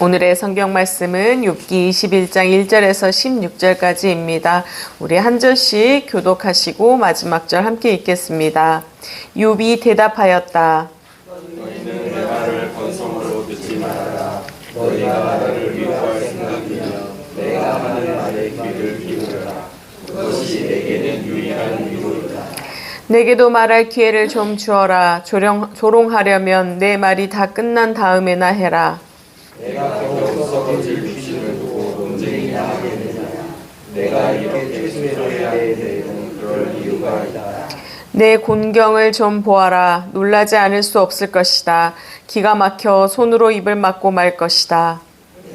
오늘의 성경 말씀은 욥기 21장 1절에서 16절까지입니다. 우리 한 절씩 교독하시고 마지막 절 함께 읽겠습니다. 욥이 대답하였다. 너희는 내 말을 건성으로 듣지 말아라. 너희가 나를 위로할 생각이면 내가 하는 말에 귀를 기울여라. 그것이 내게는 유일한 위로이다. 내게도 말할 기회를 좀 주어라. 조롱하려면 내 말이 다 끝난 다음에나 해라. 내가 겨우 썩어질 육신을 두고 논쟁이 나가겠느냐. 내가 이렇게 수해줘야 할 때에는 그럴 이유가 있다. 내 곤경을 좀 보아라. 놀라지 않을 수 없을 것이다. 기가 막혀 손으로 입을 막고 말 것이다.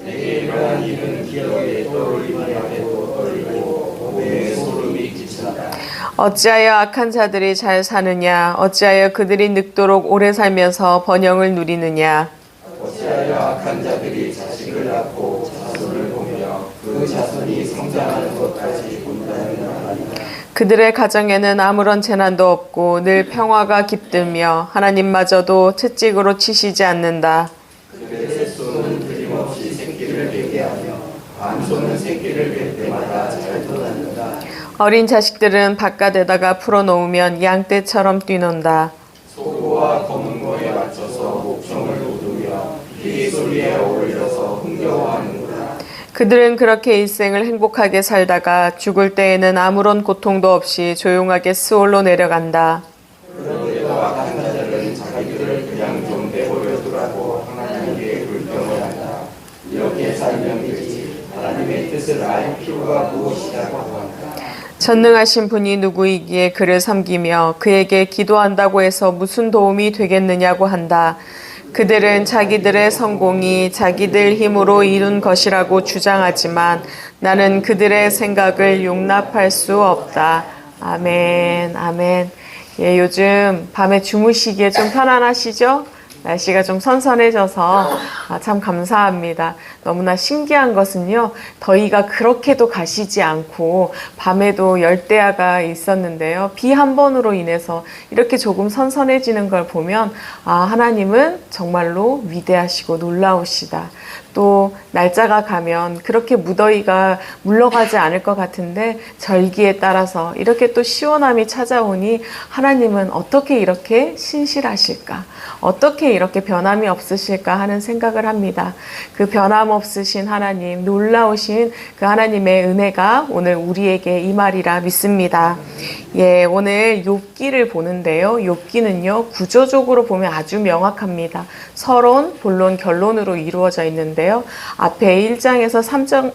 내게 일어난 일은 기억에 떠올리기만 해도 떨리고 몸에 소름이 끼친다. 어찌하여 악한 자들이 잘 사느냐. 어찌하여 그들이 늙도록 오래 살면서 번영을 누리느냐. 어찌하여 악한 자들이 자식을 낳고 자손을 보며 그 자손이 성장하는 것까지 본다는 말이다. 그들의 가정에는 아무런 재난도 없고 늘 평화가 깃들며 하나님마저도 채찍으로 치시지 않는다. 그들의 셋손은 틀림없이 새끼를 낳게 하며 암소는 새끼를 낳을 때마다 잘 떠난다. 어린 자식들은 바깥에다가 풀어놓으면 양떼처럼 뛰논다. 소고와 검은 거에 맞춰서 목청을 돋우며 피 소리에 어울려서 흥겨워하는구나. 그들은 그렇게 일생을 행복하게 살다가 죽을 때에는 아무런 고통도 없이 조용하게 스올로 내려간다. 그런데도 악한 자들은 자기들을 그냥 좀 내버려 두라고 하나님께 불평을 한다. 이렇게 살면 되지. 하나님의 뜻을 알 필요가 무엇이라고 한다. 전능하신 분이 누구이기에 그를 섬기며 그에게 기도한다고 해서 무슨 도움이 되겠느냐고 한다. 그들은 자기들의 성공이 자기들 힘으로 이룬 것이라고 주장하지만 나는 그들의 생각을 용납할 수 없다. 아멘, 아멘. 예, 요즘 밤에 주무시기에 좀 편안하시죠? 날씨가 좀 선선해져서 참 감사합니다. 너무나 신기한 것은요, 더위가 그렇게도 가시지 않고 밤에도 열대야가 있었는데요. 비 한 번으로 인해서 이렇게 조금 선선해지는 걸 보면 하나님은 정말로 위대하시고 놀라우시다. 또 날짜가 가면 그렇게 무더위가 물러가지 않을 것 같은데 절기에 따라서 이렇게 또 시원함이 찾아오니 하나님은 어떻게 이렇게 신실하실까? 어떻게 이렇게 변함이 없으실까 하는 생각을 합니다. 그 변함없으신 하나님, 놀라우신 그 하나님의 은혜가 오늘 우리에게 임하리라 믿습니다. 예, 오늘 욥기를 보는데요. 욥기는요, 구조적으로 보면 아주 명확합니다. 서론, 본론, 결론으로 이루어져 있는데요. 앞에 1장에서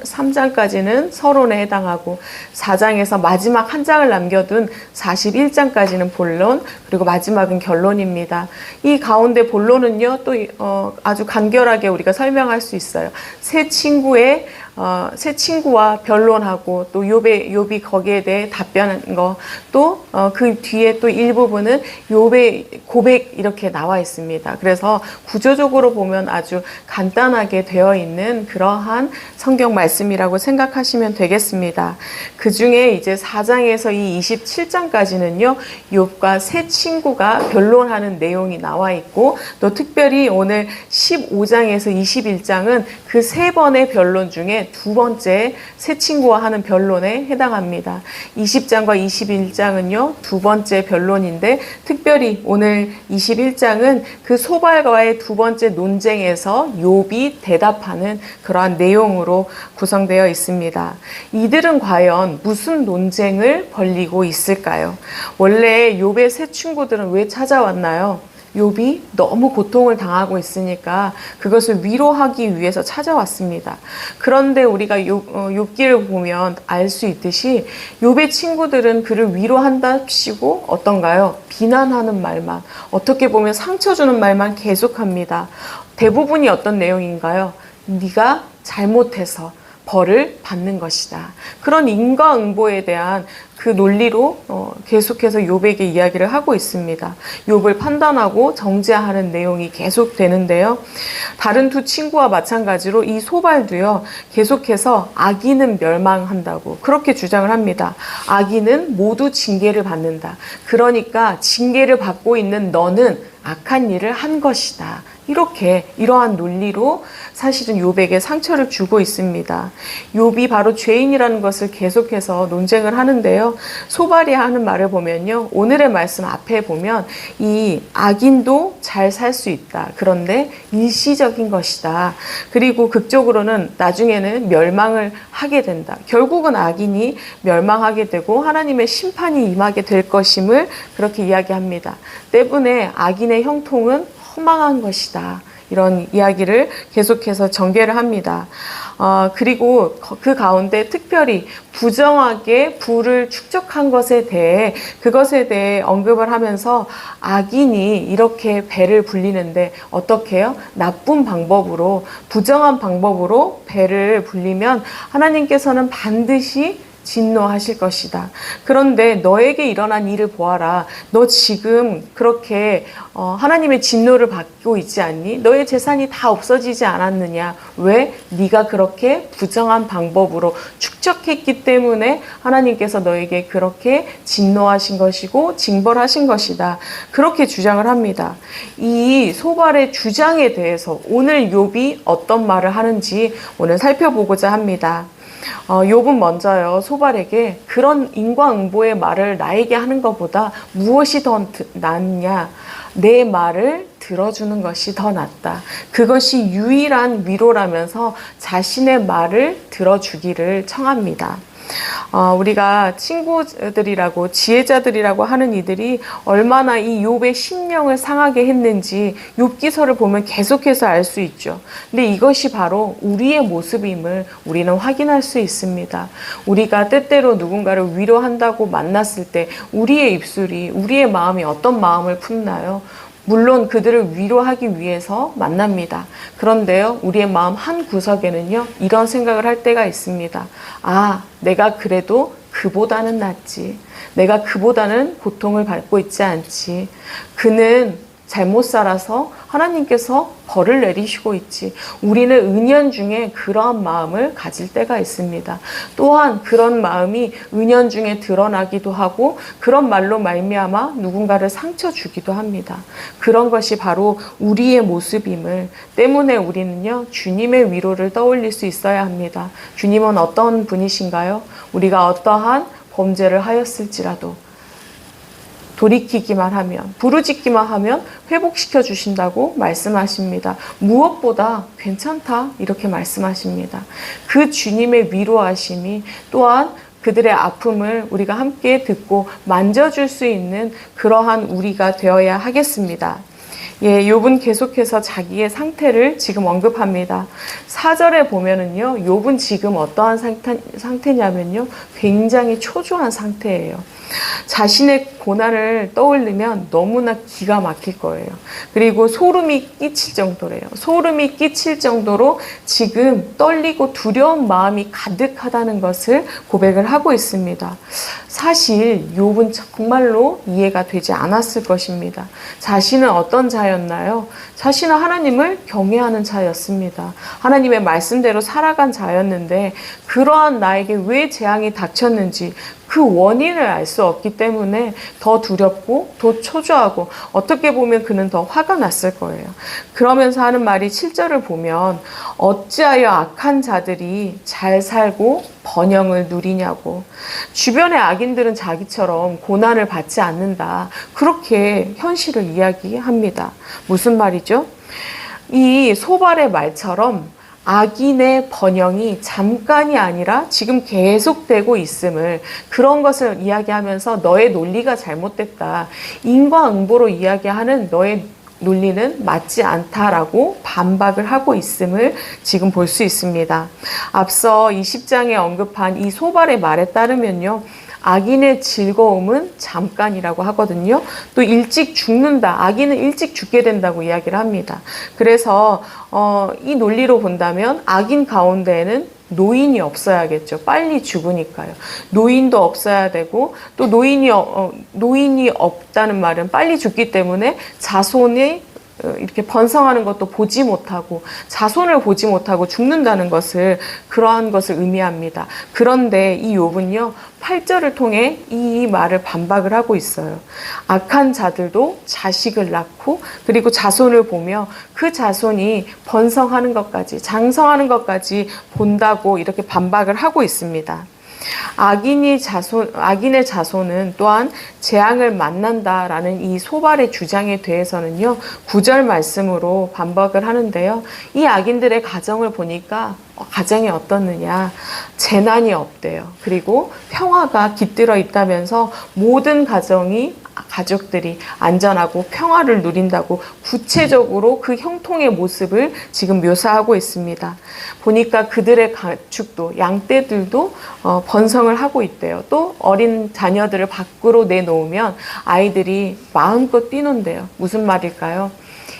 3장까지는 서론에 해당하고 4장에서 마지막 한 장을 남겨둔 41장까지는 본론, 그리고 마지막은 결론입니다. 이 가운데 본론은요, 또 아주 간결하게 우리가 설명할 수 있어요. 세 친구와 변론하고 또 욥이 거기에 대해 답변한 거, 또 그 뒤에 또 일부분은 욥의 고백 이렇게 나와 있습니다. 그래서 구조적으로 보면 아주 간단하게 되어 있는 그러한 성경 말씀이라고 생각하시면 되겠습니다. 그 중에 이제 4장에서 이 27장까지는요, 욥과 세 친구가 변론하는 내용이 나와 있고, 또 특별히 오늘 15장에서 21장은 그 세 번의 변론 중에 두 번째 세 친구와 하는 변론에 해당합니다. 20장과 21장은요, 두 번째 변론인데 특별히 오늘 21장은 그 소발과의 두 번째 논쟁에서 욥이 대답하는 그러한 내용으로 구성되어 있습니다. 이들은 과연 무슨 논쟁을 벌이고 있을까요? 원래 욥의 세 친구들은 왜 찾아왔나요? 욥이 너무 고통을 당하고 있으니까 그것을 위로하기 위해서 찾아왔습니다. 그런데 우리가 욥기를 보면 알 수 있듯이 욥의 친구들은 그를 위로한답시고 어떤가요? 비난하는 말만, 어떻게 보면 상처 주는 말만 계속합니다. 대부분이 어떤 내용인가요? 네가 잘못해서 벌을 받는 것이다. 그런 인과응보에 대한 그 논리로 계속해서 욥에게 이야기를 하고 있습니다. 욥을 판단하고 정죄하는 내용이 계속 되는데요. 다른 두 친구와 마찬가지로 이 소발도요, 계속해서 악인은 멸망한다고 그렇게 주장을 합니다. 악인은 모두 징계를 받는다. 그러니까 징계를 받고 있는 너는 악한 일을 한 것이다. 이렇게 이러한 논리로 사실은 욥에게 상처를 주고 있습니다. 욥이 바로 죄인이라는 것을 계속해서 논쟁을 하는데요. 소발이 하는 말을 보면요. 오늘의 말씀 앞에 보면 이 악인도 잘 살 수 있다. 그런데 일시적인 것이다. 그리고 극적으로는 나중에는 멸망을 하게 된다. 결국은 악인이 멸망하게 되고 하나님의 심판이 임하게 될 것임을 그렇게 이야기합니다. 때문에 악인의 형통은 허망한 것이다. 이런 이야기를 계속해서 전개를 합니다. 그리고 그 가운데 특별히 부정하게 부를 축적한 그것에 대해 언급을 하면서 악인이 이렇게 배를 불리는데 어떻게 해요? 나쁜 방법으로, 부정한 방법으로 배를 불리면 하나님께서는 반드시 진노하실 것이다. 그런데 너에게 일어난 일을 보아라. 너 지금 그렇게 하나님의 진노를 받고 있지 않니? 너의 재산이 다 없어지지 않았느냐? 왜? 네가 그렇게 부정한 방법으로 축적했기 때문에 하나님께서 너에게 그렇게 진노하신 것이고 징벌하신 것이다. 그렇게 주장을 합니다. 이 소발의 주장에 대해서 오늘 욥이 어떤 말을 하는지 오늘 살펴보고자 합니다. 욥은 먼저요, 소발에게 그런 인과응보의 말을 나에게 하는 것보다 무엇이 더 낫냐? 내 말을 들어주는 것이 더 낫다. 그것이 유일한 위로라면서 자신의 말을 들어주기를 청합니다. 우리가 친구들이라고 지혜자들이라고 하는 이들이 얼마나 이 욥의 심령을 상하게 했는지 욥기서를 보면 계속해서 알 수 있죠. 근데 이것이 바로 우리의 모습임을 우리는 확인할 수 있습니다. 우리가 때때로 누군가를 위로한다고 만났을 때 우리의 입술이, 우리의 마음이 어떤 마음을 품나요? 물론 그들을 위로하기 위해서 만납니다. 그런데요, 우리의 마음 한 구석에는요, 이런 생각을 할 때가 있습니다. 아, 내가 그래도 그보다는 낫지. 내가 그보다는 고통을 받고 있지 않지. 그는 잘못 살아서 하나님께서 벌을 내리시고 있지. 우리는 은연중에 그러한 마음을 가질 때가 있습니다. 또한 그런 마음이 은연중에 드러나기도 하고 그런 말로 말미암아 누군가를 상처 주기도 합니다. 그런 것이 바로 우리의 모습임을 때문에 우리는요, 주님의 위로를 떠올릴 수 있어야 합니다. 주님은 어떤 분이신가요? 우리가 어떠한 범죄를 하였을지라도 돌이키기만 하면, 부르짖기만 하면 회복시켜 주신다고 말씀하십니다. 무엇보다 괜찮다 이렇게 말씀하십니다. 그 주님의 위로하심이 또한 그들의 아픔을 우리가 함께 듣고 만져줄 수 있는 그러한 우리가 되어야 하겠습니다. 예, 욥은 계속해서 자기의 상태를 지금 언급합니다. 4절에 보면은요, 욥은 지금 어떠한 상태냐면요, 굉장히 초조한 상태예요. 자신의 고난을 떠올리면 너무나 기가 막힐 거예요. 그리고 소름이 끼칠 정도래요. 소름이 끼칠 정도로 지금 떨리고 두려운 마음이 가득하다는 것을 고백을 하고 있습니다. 사실 욥은 정말로 이해가 되지 않았을 것입니다. 자신은 어떤 자였나요? 자신은 하나님을 경외하는 자였습니다. 하나님의 말씀대로 살아간 자였는데 그러한 나에게 왜 재앙이 닥쳤는지 그 원인을 알 수 없기 때문에 더 두렵고 더 초조하고 어떻게 보면 그는 더 화가 났을 거예요. 그러면서 하는 말이 7절을 보면 어찌하여 악한 자들이 잘 살고 번영을 누리냐고. 주변의 악인들은 자기처럼 고난을 받지 않는다. 그렇게 현실을 이야기합니다. 무슨 말이죠? 이 소발의 말처럼 악인의 번영이 잠깐이 아니라 지금 계속되고 있음을, 그런 것을 이야기하면서 너의 논리가 잘못됐다. 인과응보로 이야기하는 너의 논리는 맞지 않다라고 반박을 하고 있음을 지금 볼 수 있습니다. 앞서 20장에 언급한 이 소발의 말에 따르면요, 악인의 즐거움은 잠깐이라고 하거든요. 또 일찍 죽는다. 악인은 일찍 죽게 된다고 이야기를 합니다. 그래서 이 논리로 본다면 악인 가운데에는 노인이 없어야겠죠. 빨리 죽으니까요. 노인도 없어야 되고 또 노인이 없다는 말은 빨리 죽기 때문에 자손이 이렇게 번성하는 것도 보지 못하고 자손을 보지 못하고 죽는다는 것을 그러한 것을 의미합니다. 그런데 이 욥은요 8절을 통해 이 말을 반박을 하고 있어요. 악한 자들도 자식을 낳고 그리고 자손을 보며 그 자손이 번성하는 것까지 장성하는 것까지 본다고 이렇게 반박을 하고 있습니다. 악인의 자손은 또한 재앙을 만난다라는 이 소발의 주장에 대해서는요 9절 말씀으로 반박을 하는데요. 이 악인들의 가정을 보니까 가정이 어떻느냐, 재난이 없대요. 그리고 평화가 깃들어 있다면서 모든 가족들이 안전하고 평화를 누린다고 구체적으로 그 형통의 모습을 지금 묘사하고 있습니다. 보니까 그들의 가축도 양떼들도 번성을 하고 있대요. 또 어린 자녀들을 밖으로 내놓으면 아이들이 마음껏 뛰논대요. 무슨 말일까요?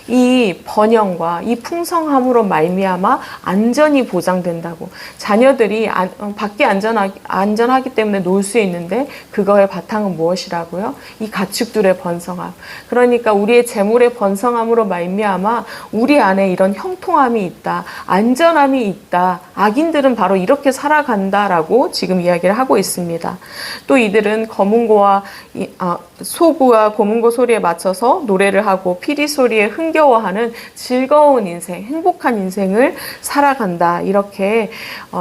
이 번영과 이 풍성함으로 말미암아 안전이 보장된다고. 자녀들이 밖에 안전하기 때문에 놀 수 있는데 그거의 바탕은 무엇이라고요? 이 가축들의 번성함. 그러니까 우리의 재물의 번성함으로 말미암아 우리 안에 이런 형통함이 있다, 안전함이 있다. 악인들은 바로 이렇게 살아간다라고 지금 이야기를 하고 있습니다. 또 이들은 소구와 고문고 소리에 맞춰서 노래를 하고 피리 소리에 흥겨워하는 즐거운 인생, 행복한 인생을 살아간다. 이렇게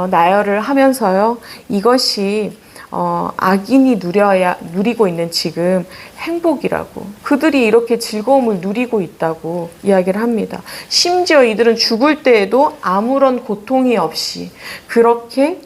나열을 하면서요. 이것이 악인이 누리고 있는 지금 행복이라고, 그들이 이렇게 즐거움을 누리고 있다고 이야기를 합니다. 심지어 이들은 죽을 때에도 아무런 고통이 없이 그렇게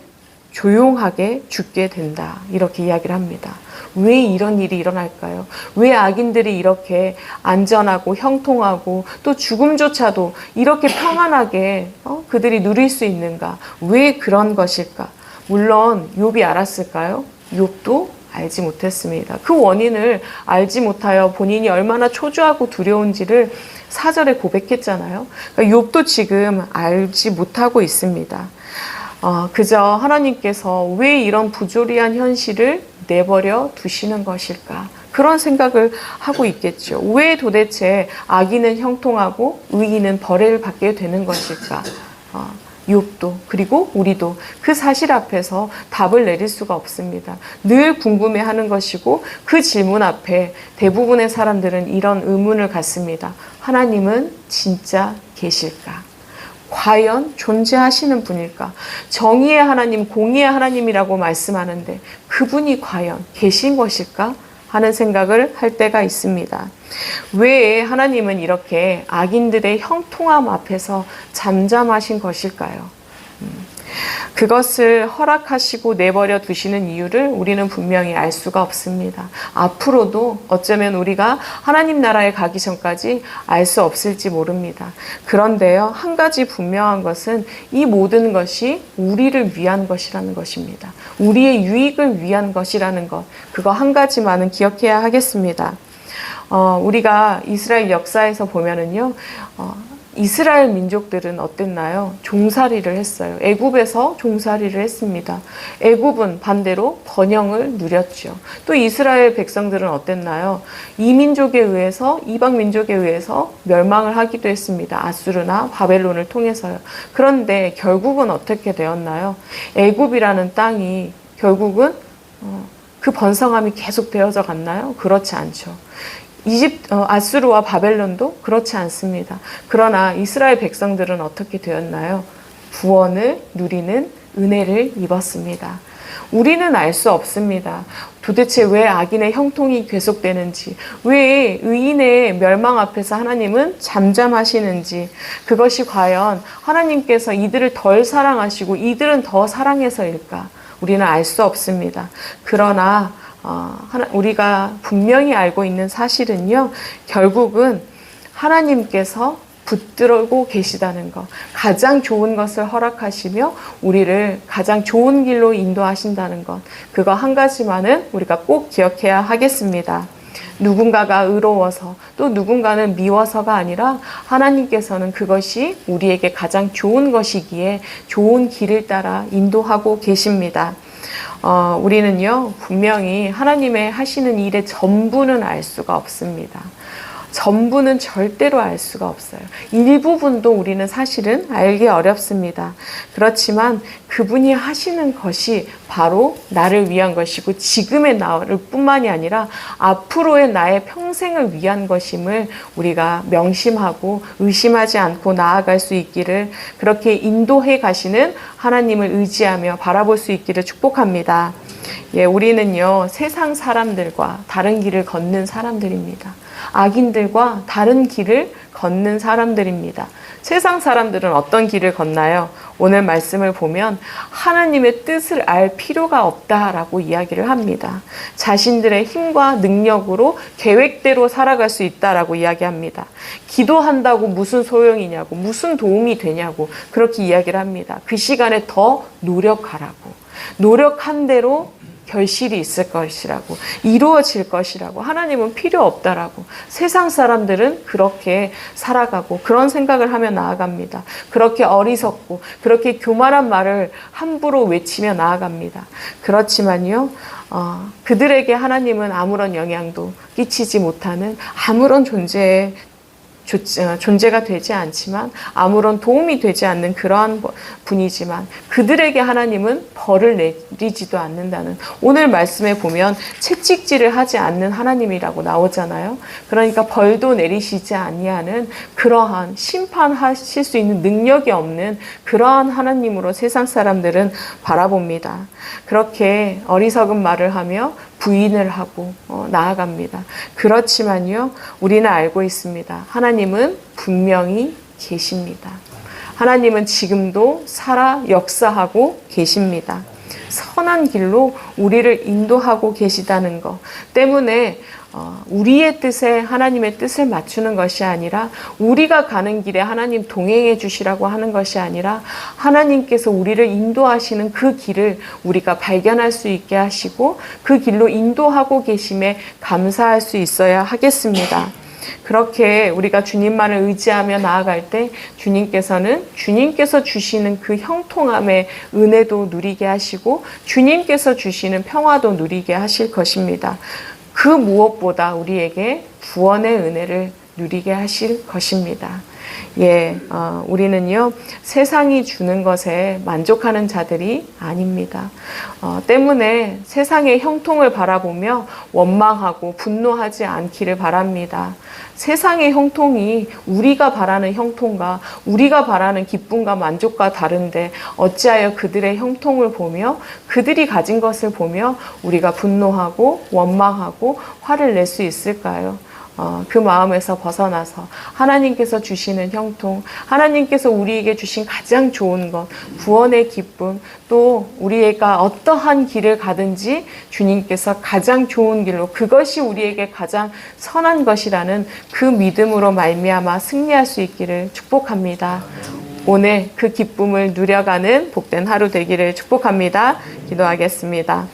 조용하게 죽게 된다. 이렇게 이야기를 합니다. 왜 이런 일이 일어날까요? 왜 악인들이 이렇게 안전하고 형통하고 또 죽음조차도 이렇게 평안하게 그들이 누릴 수 있는가? 왜 그런 것일까? 물론 욥이 알았을까요? 욥도 알지 못했습니다. 그 원인을 알지 못하여 본인이 얼마나 초조하고 두려운지를 4절에 고백했잖아요. 그러니까 욥도 지금 알지 못하고 있습니다. 그저 하나님께서 왜 이런 부조리한 현실을 내버려 두시는 것일까? 그런 생각을 하고 있겠죠. 왜 도대체 악인은 형통하고 의인은 벌을 받게 되는 것일까? 욥도 그리고 우리도 그 사실 앞에서 답을 내릴 수가 없습니다. 늘 궁금해하는 것이고 그 질문 앞에 대부분의 사람들은 이런 의문을 갖습니다. 하나님은 진짜 계실까? 과연 존재하시는 분일까? 정의의 하나님, 공의의 하나님이라고 말씀하는데 그분이 과연 계신 것일까? 하는 생각을 할 때가 있습니다. 왜 하나님은 이렇게 악인들의 형통함 앞에서 잠잠하신 것일까요? 그것을 허락하시고 내버려 두시는 이유를 우리는 분명히 알 수가 없습니다. 앞으로도 어쩌면 우리가 하나님 나라에 가기 전까지 알 수 없을지 모릅니다. 그런데요, 한 가지 분명한 것은 이 모든 것이 우리를 위한 것이라는 것입니다. 우리의 유익을 위한 것이라는 것, 그거 한 가지만은 기억해야 하겠습니다. 우리가 이스라엘 역사에서 보면은요, 이스라엘 민족들은 어땠나요? 종살이를 했어요. 애굽에서 종살이를 했습니다. 애굽은 반대로 번영을 누렸죠. 또 이스라엘 백성들은 어땠나요? 이민족에 의해서, 이방 민족에 의해서 멸망을 하기도 했습니다. 아수르나 바벨론을 통해서요. 그런데 결국은 어떻게 되었나요? 애굽이라는 땅이 결국은 그 번성함이 계속 되어져 갔나요? 그렇지 않죠. 아수르와 바벨론도 그렇지 않습니다. 그러나 이스라엘 백성들은 어떻게 되었나요? 구원을 누리는 은혜를 입었습니다. 우리는 알 수 없습니다. 도대체 왜 악인의 형통이 계속되는지, 왜 의인의 멸망 앞에서 하나님은 잠잠하시는지, 그것이 과연 하나님께서 이들을 덜 사랑하시고 이들은 더 사랑해서일까? 우리는 알 수 없습니다. 그러나 우리가 분명히 알고 있는 사실은요, 결국은 하나님께서 붙들고 계시다는 것, 가장 좋은 것을 허락하시며 우리를 가장 좋은 길로 인도하신다는 것, 그거 한 가지만은 우리가 꼭 기억해야 하겠습니다. 누군가가 의로워서 또 누군가는 미워서가 아니라 하나님께서는 그것이 우리에게 가장 좋은 것이기에 좋은 길을 따라 인도하고 계십니다. 우리는요, 분명히 하나님의 하시는 일의 전부는 알 수가 없습니다. 전부는 절대로 알 수가 없어요. 일부분도 우리는 사실은 알기 어렵습니다. 그렇지만 그분이 하시는 것이 바로 나를 위한 것이고 지금의 나를 뿐만이 아니라 앞으로의 나의 평생을 위한 것임을 우리가 명심하고 의심하지 않고 나아갈 수 있기를, 그렇게 인도해 가시는 하나님을 의지하며 바라볼 수 있기를 축복합니다. 예, 우리는요, 세상 사람들과 다른 길을 걷는 사람들입니다. 악인들과 다른 길을 걷는 사람들입니다. 세상 사람들은 어떤 길을 걷나요? 오늘 말씀을 보면 하나님의 뜻을 알 필요가 없다라고 이야기를 합니다. 자신들의 힘과 능력으로 계획대로 살아갈 수 있다라고 이야기합니다. 기도한다고 무슨 소용이냐고, 무슨 도움이 되냐고 그렇게 이야기를 합니다. 그 시간에 더 노력하라고, 노력한 대로 결실이 있을 것이라고, 이루어질 것이라고, 하나님은 필요 없다라고. 세상 사람들은 그렇게 살아가고 그런 생각을 하며 나아갑니다. 그렇게 어리석고 그렇게 교만한 말을 함부로 외치며 나아갑니다. 그렇지만요, 그들에게 하나님은 아무런 영향도 끼치지 못하는, 아무런 존재가 되지 않지만 아무런 도움이 되지 않는 그러한 분이지만 그들에게 하나님은 벌을 내리지도 않는다는, 오늘 말씀에 보면 채찍질을 하지 않는 하나님이라고 나오잖아요. 그러니까 벌도 내리시지 아니하는, 그러한 심판하실 수 있는 능력이 없는 그러한 하나님으로 세상 사람들은 바라봅니다. 그렇게 어리석은 말을 하며 부인을 하고 나아갑니다. 그렇지만요, 우리는 알고 있습니다. 하나님은 분명히 계십니다. 하나님은 지금도 살아 역사하고 계십니다. 선한 길로 우리를 인도하고 계시다는 것 때문에 우리의 뜻에 하나님의 뜻을 맞추는 것이 아니라, 우리가 가는 길에 하나님 동행해 주시라고 하는 것이 아니라, 하나님께서 우리를 인도하시는 그 길을 우리가 발견할 수 있게 하시고 그 길로 인도하고 계심에 감사할 수 있어야 하겠습니다. 그렇게 우리가 주님만을 의지하며 나아갈 때 주님께서 주시는 그 형통함의 은혜도 누리게 하시고 주님께서 주시는 평화도 누리게 하실 것입니다. 그 무엇보다 우리에게 구원의 은혜를 누리게 하실 것입니다. 예, 우리는요, 세상이 주는 것에 만족하는 자들이 아닙니다. 때문에 세상의 형통을 바라보며 원망하고 분노하지 않기를 바랍니다. 세상의 형통이 우리가 바라는 형통과 우리가 바라는 기쁨과 만족과 다른데 어찌하여 그들의 형통을 보며 그들이 가진 것을 보며 우리가 분노하고 원망하고 화를 낼 수 있을까요? 그 마음에서 벗어나서 하나님께서 주시는 형통, 하나님께서 우리에게 주신 가장 좋은 것, 구원의 기쁨, 또 우리가 어떠한 길을 가든지 주님께서 가장 좋은 길로, 그것이 우리에게 가장 선한 것이라는 그 믿음으로 말미암아 승리할 수 있기를 축복합니다. 오늘 그 기쁨을 누려가는 복된 하루 되기를 축복합니다. 기도하겠습니다.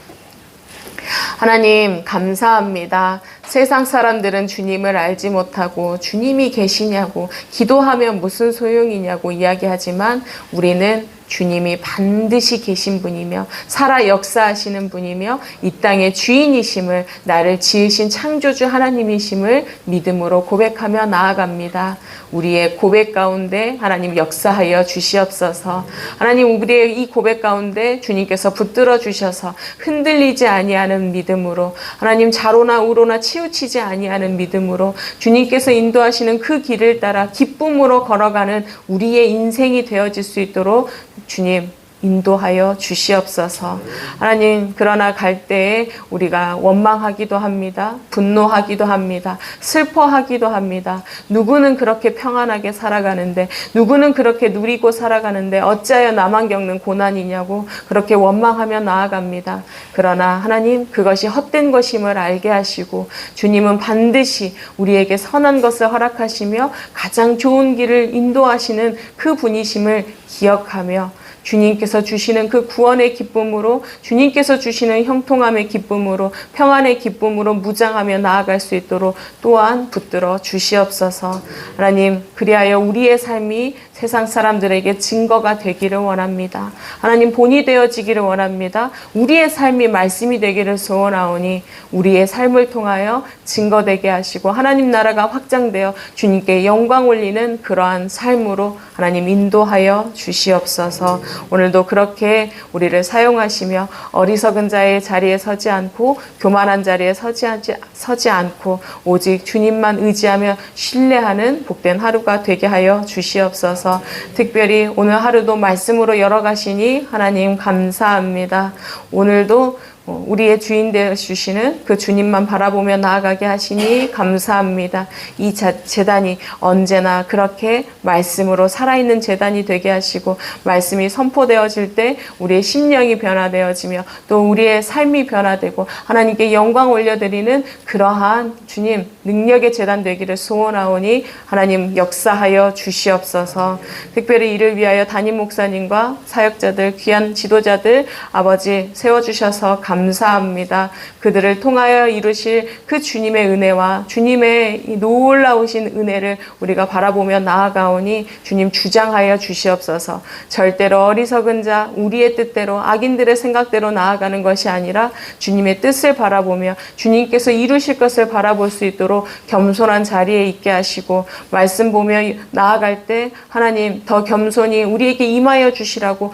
하나님 감사합니다. 세상 사람들은 주님을 알지 못하고 주님이 계시냐고, 기도하면 무슨 소용이냐고 이야기하지만 우리는 주님이 반드시 계신 분이며 살아 역사하시는 분이며 이 땅의 주인이심을, 나를 지으신 창조주 하나님이심을 믿음으로 고백하며 나아갑니다. 우리의 고백 가운데 하나님 역사하여 주시옵소서. 하나님, 우리의 이 고백 가운데 주님께서 붙들어 주셔서 흔들리지 아니하는 믿음으로, 하나님 좌로나 우로나 치우치지 아니하는 믿음으로 주님께서 인도하시는 그 길을 따라 기쁨으로 걸어가는 우리의 인생이 되어질 수 있도록 주님 인도하여 주시옵소서. 하나님, 그러나 갈 때에 우리가 원망하기도 합니다. 분노하기도 합니다. 슬퍼하기도 합니다. 누구는 그렇게 평안하게 살아가는데, 누구는 그렇게 누리고 살아가는데 어찌하여 나만 겪는 고난이냐고 그렇게 원망하며 나아갑니다. 그러나 하나님, 그것이 헛된 것임을 알게 하시고 주님은 반드시 우리에게 선한 것을 허락하시며 가장 좋은 길을 인도하시는 그 분이심을 기억하며 주님께서 주시는 그 구원의 기쁨으로, 주님께서 주시는 형통함의 기쁨으로, 평안의 기쁨으로 무장하며 나아갈 수 있도록 또한 붙들어 주시옵소서. 하나님, 그리하여 우리의 삶이 세상 사람들에게 증거가 되기를 원합니다. 하나님, 본이 되어지기를 원합니다. 우리의 삶이 말씀이 되기를 소원하오니 우리의 삶을 통하여 증거되게 하시고 하나님 나라가 확장되어 주님께 영광 올리는 그러한 삶으로 하나님 인도하여 주시옵소서. 오늘도 그렇게 우리를 사용하시며 어리석은 자의 자리에 서지 않고 교만한 자리에 서지 않고 오직 주님만 의지하며 신뢰하는 복된 하루가 되게 하여 주시옵소서. 특별히 오늘 하루도 말씀으로 열어가시니 하나님 감사합니다. 오늘도 우리의 주인 되어 주시는 그 주님만 바라보며 나아가게 하시니 감사합니다. 이 제단이 언제나 그렇게 말씀으로 살아있는 제단이 되게 하시고 말씀이 선포되어질 때 우리의 심령이 변화되어지며 또 우리의 삶이 변화되고 하나님께 영광 올려드리는 그러한 주님 능력의 제단 되기를 소원하오니 하나님 역사하여 주시옵소서. 특별히 이를 위하여 담임 목사님과 사역자들 귀한 지도자들 아버지 세워주셔서 감사합니다. 그들을 통하여 이루실 그 주님의 은혜와 주님의 이 놀라우신 은혜를 우리가 바라보며 나아가오니 주님 주장하여 주시옵소서. 절대로 어리석은 자 우리의 뜻대로 악인들의 생각대로 나아가는 것이 아니라 주님의 뜻을 바라보며 주님께서 이루실 것을 바라볼 수 있도록 겸손한 자리에 있게 하시고 말씀 보며 나아갈 때 하나님 더 겸손히 우리에게 임하여 주시라고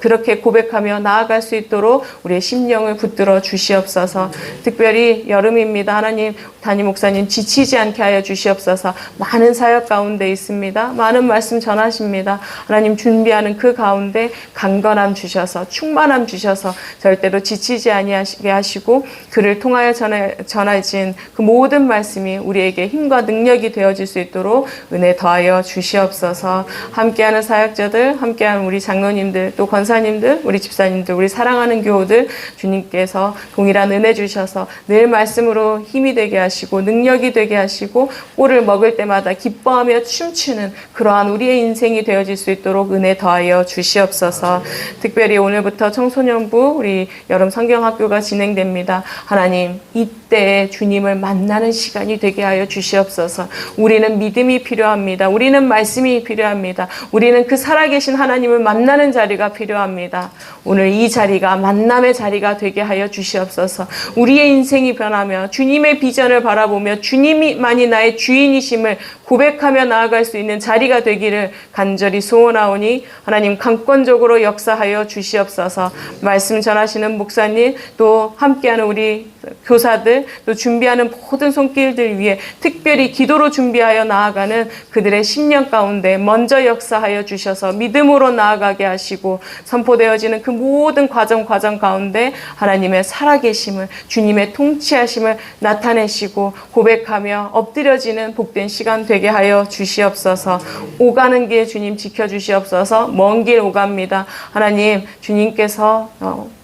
그렇게 고백하며 나아갈 수 있도록 우리의 심령을 붙들어 주시옵소서. 특별히 여름입니다. 하나님 담임 목사님 지치지 않게 하여 주시옵소서. 많은 사역 가운데 있습니다. 많은 말씀 전하십니다. 하나님 준비하는 그 가운데 강건함 주셔서 충만함 주셔서 절대로 지치지 아니하게 하시고 그를 통하여 전해진 그 모든 말씀이 우리에게 힘과 능력이 되어질 수 있도록 은혜 더하여 주시옵소서. 함께하는 사역자들, 함께하는 우리 장로님들, 또 권사님들, 우리 집사님들, 우리 사랑하는 교우들 주님께서 동일한 은혜 주셔서 늘 말씀으로 힘이 되게 하시고 능력이 되게 하시고 꼴을 먹을 때마다 기뻐하며 춤추는 그러한 우리의 인생이 되어질 수 있도록 은혜 더하여 주시옵소서. 특별히 오늘부터 청소년부 우리 여름 성경학교가 진행됩니다. 하나님 이때에 주님을 만나는 시간이 되게 하여 주시옵소서. 우리는 믿음이 필요합니다. 우리는 말씀이 필요합니다. 우리는 그 살아계신 하나님을 만나는 자리가 필요합니다. 오늘 이 자리가 만남의 자리가 되게 하여 주시옵소서. 우리의 인생이 변하며 주님의 비전을 바라보며 주님만이 나의 주인이심을 고백하며 나아갈 수 있는 자리가 되기를 간절히 소원하오니 하나님 강권적으로 역사하여 주시옵소서. 말씀 전하시는 목사님 또 함께하는 우리 교사들 또 준비하는 모든 손길들 위해 특별히 기도로 준비하여 나아가는 그들의 심령 가운데 먼저 역사하여 주셔서 믿음으로 나아가게 하시고 선포되어지는 그 모든 과정 가운데 하나님의 살아계심을 주님의 통치하심을 나타내시고 고백하며 엎드려지는 복된 시간 되게 하여 주시옵소서. 오가는 길 주님 지켜주시옵소서. 먼 길 오갑니다. 하나님 주님께서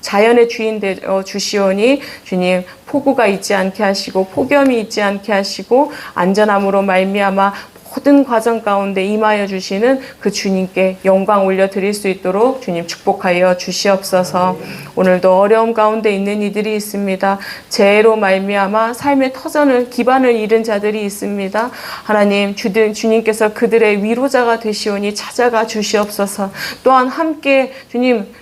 자연의 주인 되어 주시오니 주님 폭우가 있지 않게 하시고 폭염이 있지 않게 하시고 안전함으로 말미암아 모든 과정 가운데 임하여 주시는 그 주님께 영광 올려드릴 수 있도록 주님 축복하여 주시옵소서. 오늘도 어려움 가운데 있는 이들이 있습니다. 재해로 말미암아 삶의 터전을 기반을 잃은 자들이 있습니다. 하나님 주님께서 그들의 위로자가 되시오니 찾아가 주시옵소서. 또한 함께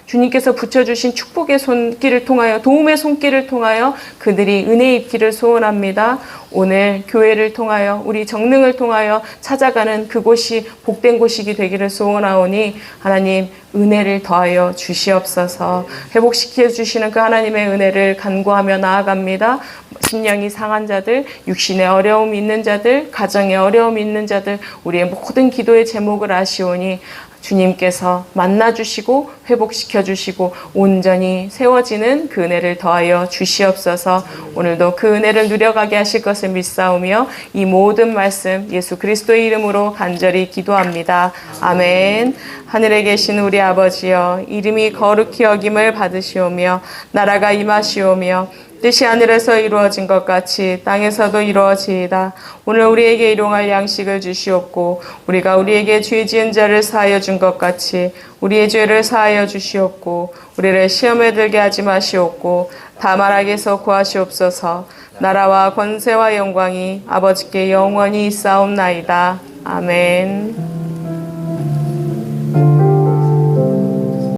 주님께서 붙여주신 축복의 손길을 통하여 도움의 손길을 통하여 그들이 은혜 입기를 소원합니다. 오늘 교회를 통하여 우리 정능을 통하여 찾아가는 그곳이 복된 곳이기 되기를 소원하오니 하나님 은혜를 더하여 주시옵소서. 회복시켜 주시는 그 하나님의 은혜를 간구하며 나아갑니다. 심령이 상한 자들, 육신의 어려움이 있는 자들, 가정의 어려움이 있는 자들 우리의 모든 기도의 제목을 아시오니 주님께서 만나주시고 회복시켜주시고 온전히 세워지는 그 은혜를 더하여 주시옵소서. 오늘도 그 은혜를 누려가게 하실 것을 믿사오며 이 모든 말씀 예수 그리스도의 이름으로 간절히 기도합니다. 아멘. 하늘에 계신 우리 아버지여 이름이 거룩히 여김을 받으시오며 나라가 임하시오며 뜻이 하늘에서 이루어진 것 같이 땅에서도 이루어지이다. 오늘 우리에게 일용할 양식을 주시옵고 우리가 우리에게 죄 지은 자를 사하여 준 것 같이 우리의 죄를 사하여 주시옵고 우리를 시험에 들게 하지 마시옵고 다만 악에서 구하시옵소서. 나라와 권세와 영광이 아버지께 영원히 있사옵나이다. 아멘.